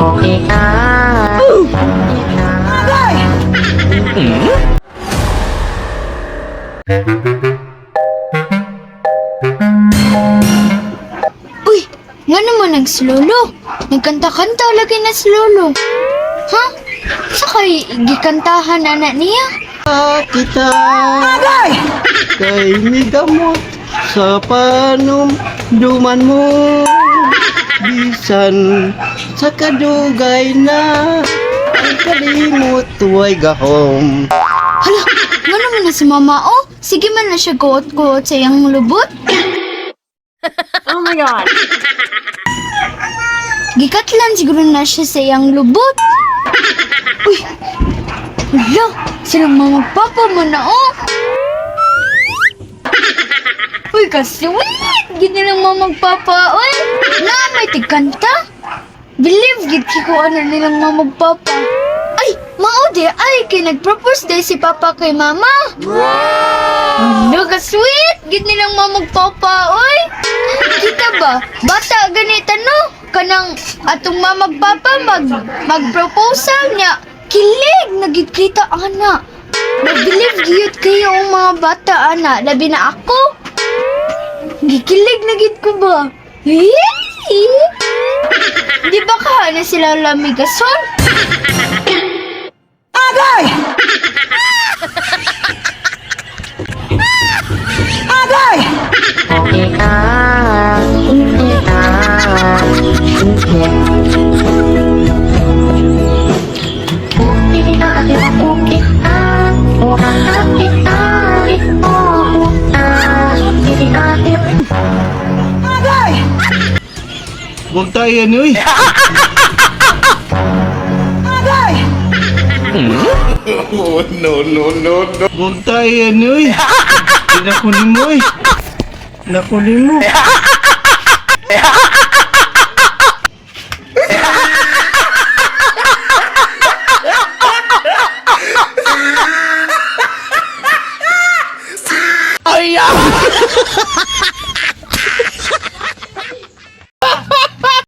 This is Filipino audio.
Uy, nga naman nagslolo. Nagkanta-kanta lagi na slolo. Ha? Sakay gikantahan anak niya? Kita kay migamot sa panumduman mo, bisan sa kadugay na ang kalimot tuway gahom. Hala, nga naman na si mama oh. Sige man na siya guot-guot sa iyang lubot. Oh my God. Gikatlan siguro na siya sa iyang lubot. Uy, hala, silang mamagpapa mo na oh. Uy, kasweet! Gini lang mamagpapa, oy! Na, may tigkanta? Believe, gid ko ano nilang mamagpapa. Ay, maode, ay, kay nag-propose day si papa kay mama. Wow! Ano, kasweet! Gid nilang mamagpapa, oy! Kita ba? Bata ganita, no? Kanang atong mamagpapa mag-proposal niya. Kilig, nagkita, ana. Mag-believe giyot kayo ang mga bata, ana. Labi na ako. Gikilig na gid ko ba? Di ba ka na sila lamigason? Agay! Agay! Agay! Huwag tayo uy. Agay! Huwag tayo uy. Nakunin mo eh. Nakunin mo. Ay!